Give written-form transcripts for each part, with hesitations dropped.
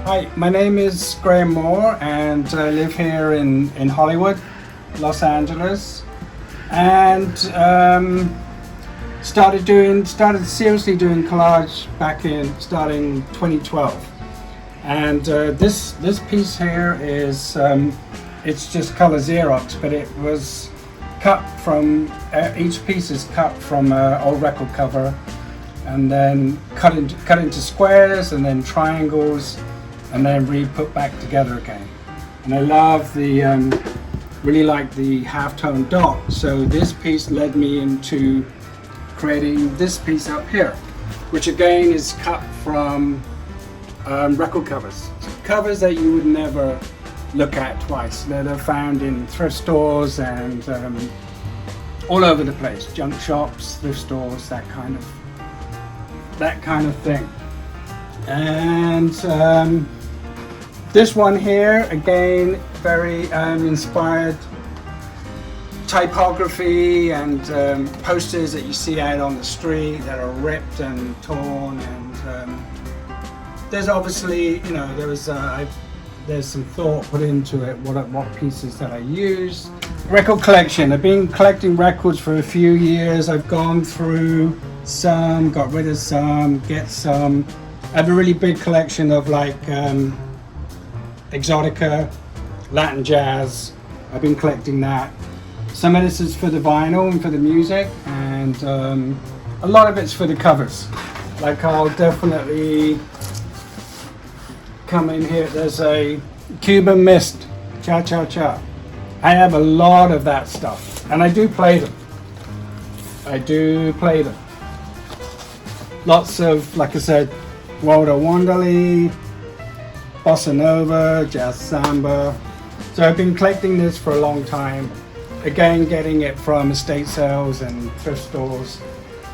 Hi, my name is Graham Moore and I live here in Hollywood, Los Angeles, and started seriously doing collage back starting 2012. And this piece here is it's just color Xerox, but it was cut from each piece is cut from an old record cover, and then cut into squares and then triangles, and then re-put back together again. And I love really like the halftone dot. So this piece led me into creating this piece up here, which again is cut from record covers. Covers that you would never look at twice, that are found in thrift stores and all over the place, junk shops, thrift stores, that kind of thing. And this one here, again, very inspired typography and posters that you see out on the street that are ripped and torn. And there's obviously, there's some thought put into it, what pieces that I use. Record collection. I've been collecting records for a few years. I've gone through some, got rid of some, get some. I have a really big collection of exotica, Latin jazz. I've been collecting that. Some of this is for the vinyl and for the music, and a lot of it's for the covers. Like, I'll definitely come in here. There's a Cuban Mist, Cha Cha Cha. I have a lot of that stuff, and I do play them. Lots of, like I said, Walter Wanderley, Bossa Nova, Jazz Samba. So I've been collecting this for a long time. Again, getting it from estate sales and thrift stores.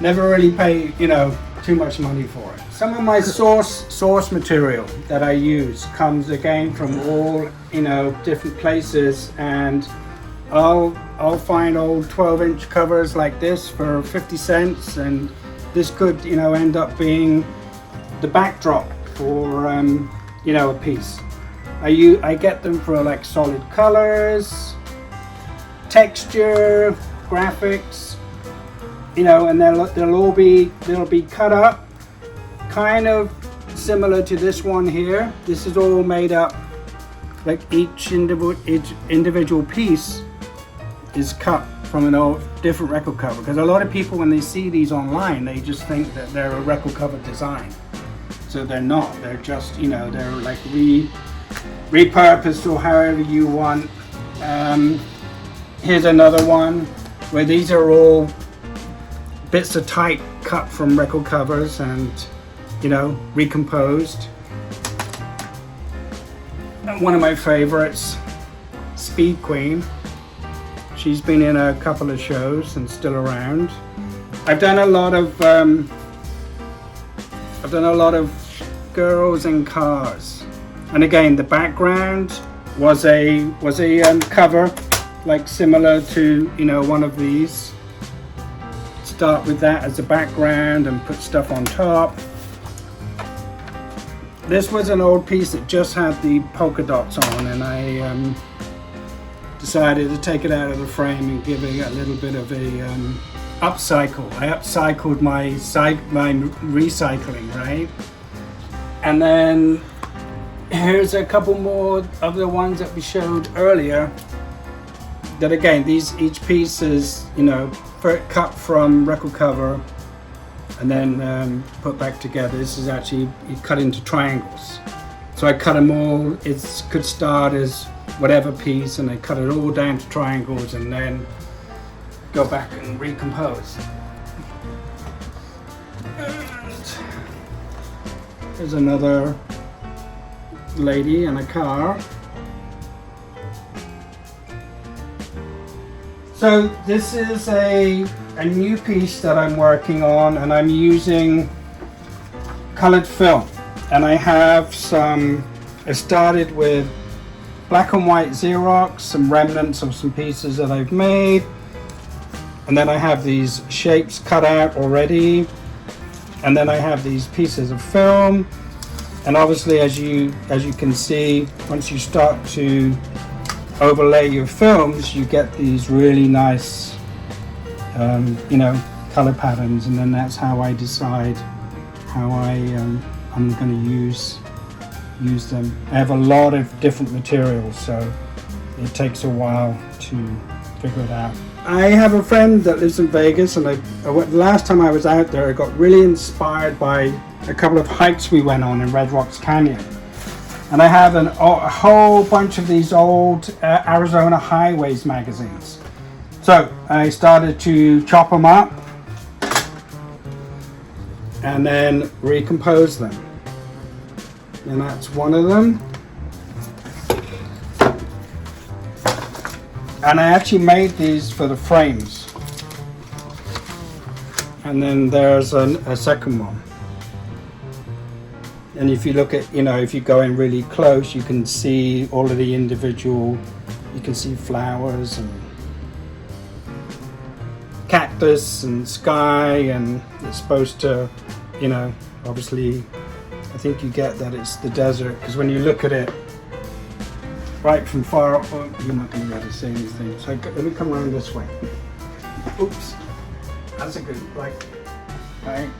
Never really pay, too much money for it. Some of my source material that I use comes again from all, different places, and I'll find old 12-inch covers like this for 50 cents, and this could, end up being the backdrop for, a piece. I get them for like solid colors, texture, graphics, and they'll be cut up, kind of similar to this one here. This is all made up, like each individual piece is cut from an old different record cover, because a lot of people, when they see these online, they just think that they're a record cover design. So they're not. They're just, they're like repurposed or however you want. Here's another one where these are all bits of type cut from record covers and, recomposed. One of my favorites, Speed Queen. She's been in a couple of shows and still around. I've done a lot of girls and cars, and again the background was a cover, like similar to one of these. Start with that as a background and put stuff on top. This was an old piece that just had the polka dots on, and I decided to take it out of the frame and give it a little bit of a upcycle. I upcycled my recycling, right? And then here's a couple more of the ones that we showed earlier. That again, each piece is cut from record cover and then put back together. This is actually cut into triangles. So I cut them all. It could start as whatever piece, and I cut it all down to triangles and then go back and recompose. There's another lady in a car. So this is a new piece that I'm working on, and I'm using colored film. And I have I started with black and white Xerox, some remnants of some pieces that I've made. And then I have these shapes cut out already. And then I have these pieces of film. And obviously, as you can see, once you start to overlay your films, you get these really nice, you know, color patterns, and then that's how I decide how I'm going to use them. I have a lot of different materials, so it takes a while to figure it out. I have a friend that lives in Vegas, and the last time I was out there, I got really inspired by a couple of hikes we went on in Red Rocks Canyon. And I have a whole bunch of these old Arizona Highways magazines. So I started to chop them up and then recompose them. And that's one of them. And I actually made these for the frames. And then there's a second one. And if you look at, you know, if you go in really close, you can see all of the individual, you can see flowers and cactus and sky, and it's supposed to, you know, obviously, I think you get that it's the desert, because when you look at it, right from far up, oh, you're not going to be able to see anything. So let me come around this way. Oops, that's a good, like, right?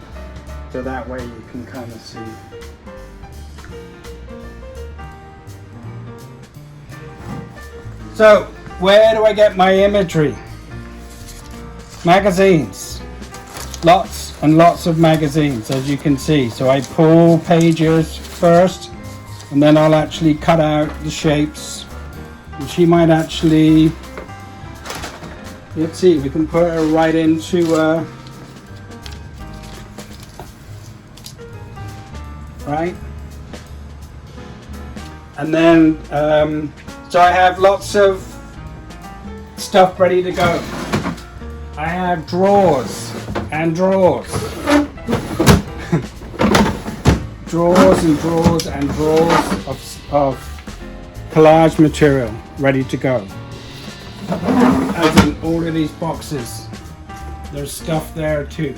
So that way you can kind of see. So where do I get my imagery? Magazines. Lots and lots of magazines, as you can see. So I pull pages first, and then I'll actually cut out the shapes. And she might actually, let's see, we can put her right into right? And then, so I have lots of stuff ready to go. I have drawers and drawers. Drawers and drawers and drawers of collage material ready to go. As in all of these boxes, there's stuff there too.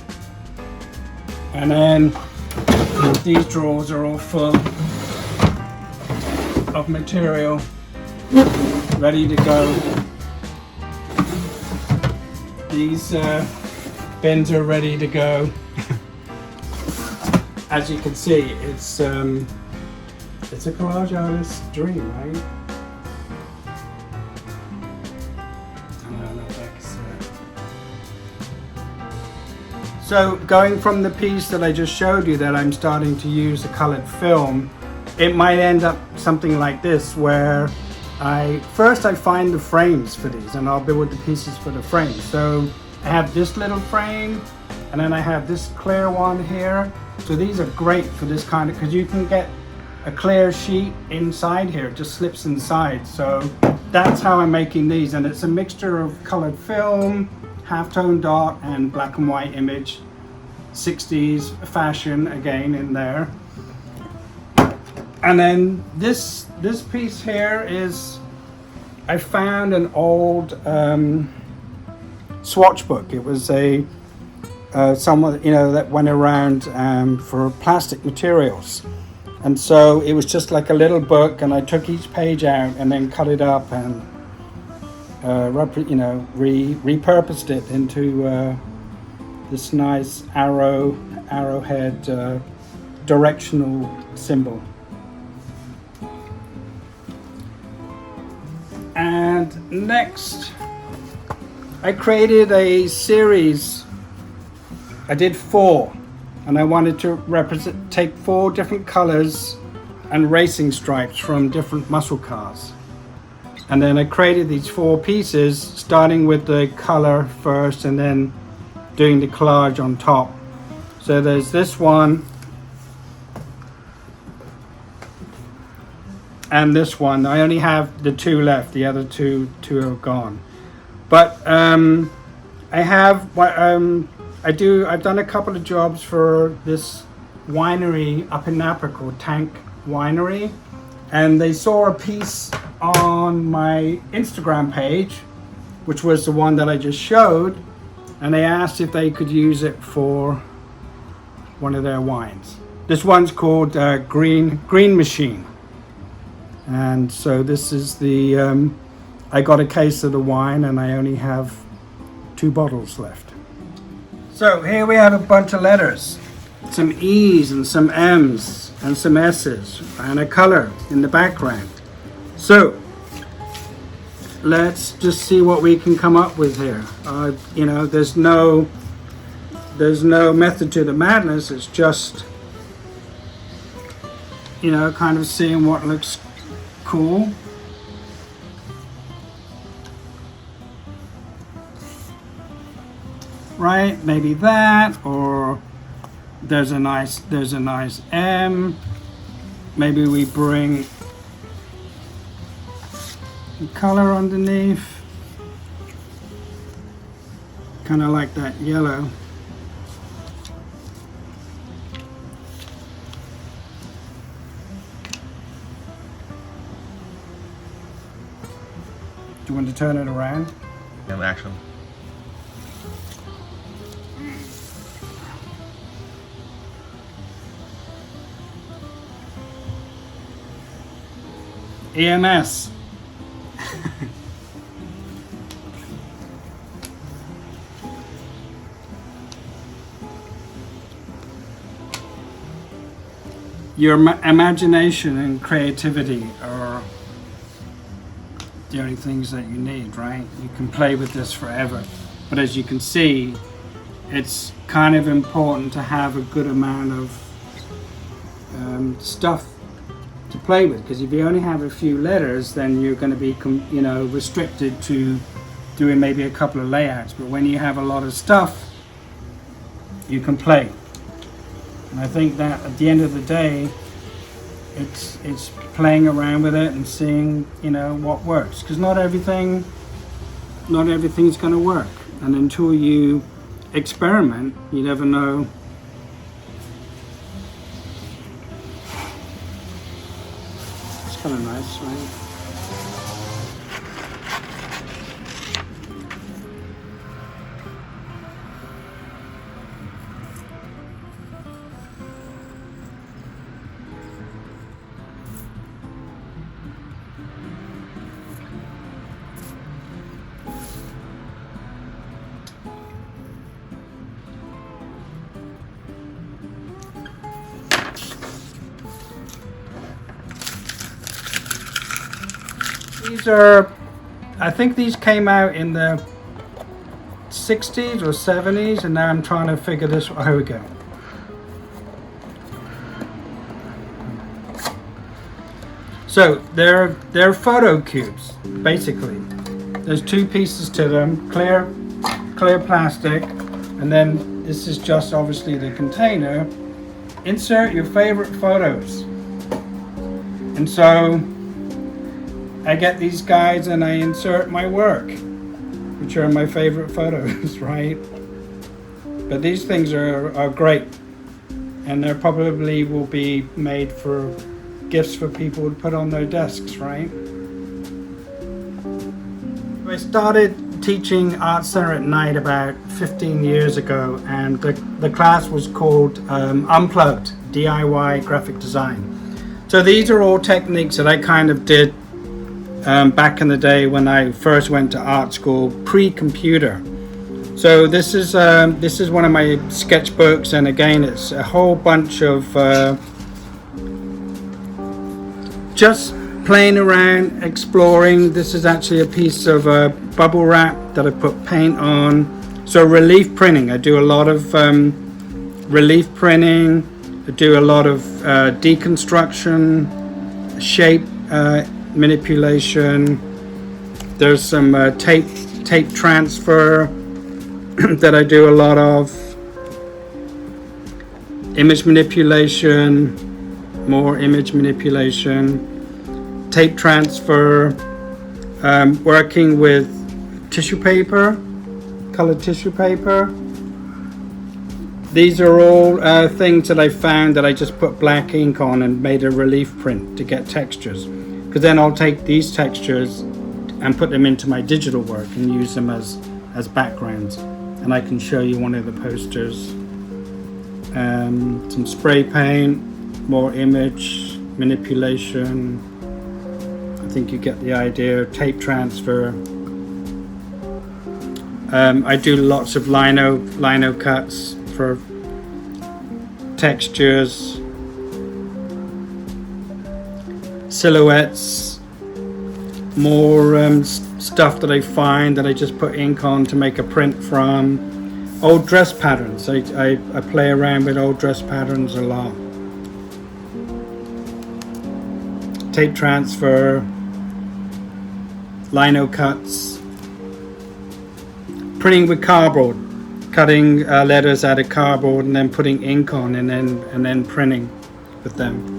And then these drawers are all full of material ready to go. These bins are ready to go. As you can see, it's a collage artist's dream, right? So going from the piece that I just showed you that I'm starting to use a colored film, it might end up something like this, where first I find the frames for these, and I'll build the pieces for the frames. So I have this little frame, and then I have this clear one here. So these are great for this kind of, because you can get a clear sheet inside here, it just slips inside. So that's how I'm making these, and it's a mixture of colored film, halftone dot, and black and white image. 60s fashion again in there. And then this piece here is, I found an old swatch book. It was someone, you know, that went around for plastic materials. And so it was just like a little book, and I took each page out and then cut it up and repurposed it into this nice arrowhead directional symbol. And next, I created a series. I did 4, and I wanted to take 4 different colors and racing stripes from different muscle cars. And then I created these 4 pieces, starting with the color first and then doing the collage on top. So there's this one and this one. I only have the 2 left, the other two are gone. But I've done a couple of jobs for this winery up in Napa called Tank Winery, and they saw a piece on my Instagram page, which was the one that I just showed, and they asked if they could use it for one of their wines. This one's called Green Machine. And so this is the, I got a case of the wine and I only have 2 bottles left. So here we have a bunch of letters. Some E's and some M's and some S's and a color in the background. So let's just see what we can come up with here. You know, there's no method to the madness. It's just, you know, kind of seeing what looks cool. Right, maybe that, or there's a nice M. Maybe we bring the color underneath, kind of like that yellow. Do you want to turn it around? Yeah, actually. EMS. Your imagination and creativity are the only things that you need, right? You can play with this forever. But as you can see, it's kind of important to have a good amount of stuff to play with, because if you only have a few letters, then you're going to be, you know, restricted to doing maybe a couple of layouts. But when you have a lot of stuff, you can play. And I think that at the end of the day, it's playing around with it and seeing, you know, what works, because not everything's going to work, and until you experiment, you never know. It's kind of nice, right? These are, I think these came out in the 60s or 70s, and now I'm trying to figure this. Oh, here we go. So they're photo cubes, basically. There's 2 pieces to them, clear plastic, and then this is just obviously the container. Insert your favorite photos. And so I get these guides and I insert my work, which are my favorite photos, right? But these things are great, and they probably will be made for gifts for people to put on their desks, right? I started teaching Art Center at Night about 15 years ago, and the class was called Unplugged DIY Graphic Design. So these are all techniques that I kind of did back in the day when I first went to art school, pre-computer. So this is one of my sketchbooks, and again, it's a whole bunch of just playing around, exploring. This is actually a piece of bubble wrap that I put paint on. So relief printing, I do a lot of relief printing. I do a lot of deconstruction, shape manipulation. There's some tape transfer that I do a lot of. Image manipulation, more image manipulation. Tape transfer, working with tissue paper, colored tissue paper. These are all things that I found that I just put black ink on and made a relief print to get textures. Because then I'll take these textures and put them into my digital work and use them as backgrounds. And I can show you one of the posters some spray paint, more image manipulation. I think you get the idea. Tape transfer. I do lots of lino cuts for textures, silhouettes, more stuff that I find that I just put ink on to make a print from. Old dress patterns. I play around with old dress patterns a lot. Tape transfer, lino cuts, printing with cardboard, cutting letters out of cardboard and then putting ink on and then printing with them.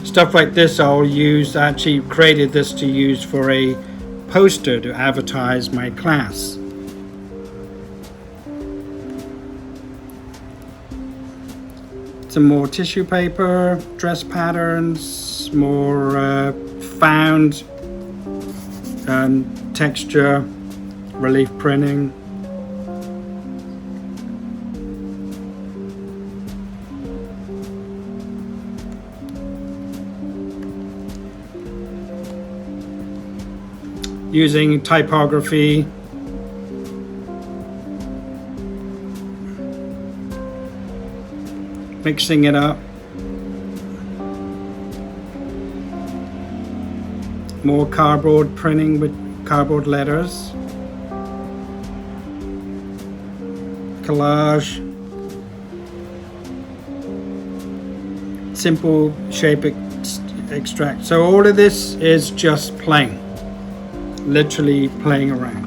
Stuff like this I'll use. I actually created this to use for a poster to advertise my class. Some more tissue paper, dress patterns, more found texture, relief printing. Using typography. Mixing it up. More cardboard printing with cardboard letters. Collage. Simple shape extract. So all of this is just playing. Literally playing around.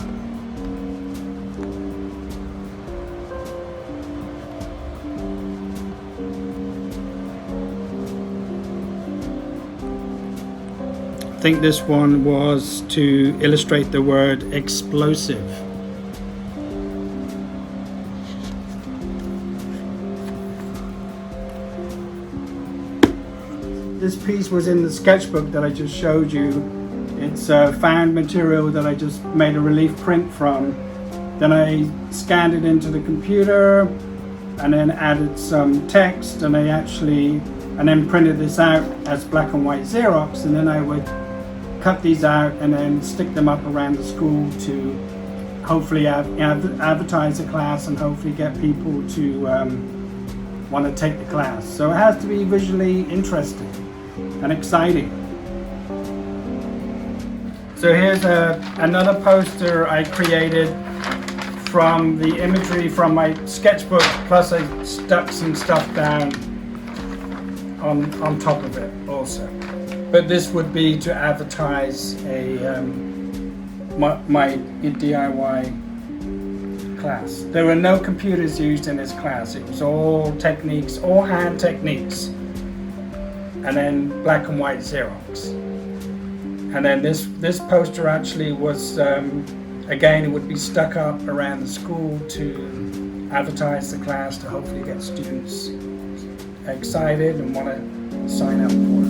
I think this one was to illustrate the word explosive. This piece was in the sketchbook that I just showed you. It's found material that I just made a relief print from. Then I scanned it into the computer and then added some text, and then printed this out as black and white Xerox, and then I would cut these out and then stick them up around the school to hopefully advertise the class and hopefully get people to want to take the class. So it has to be visually interesting and exciting. So here's another poster I created from the imagery from my sketchbook, plus I stuck some stuff down on top of it also. But this would be to advertise my DIY class. There were no computers used in this class. It was all techniques, all hand techniques, and then black and white Xerox. And then this poster actually was, again, it would be stuck up around the school to advertise the class, to hopefully get students excited and want to sign up for it.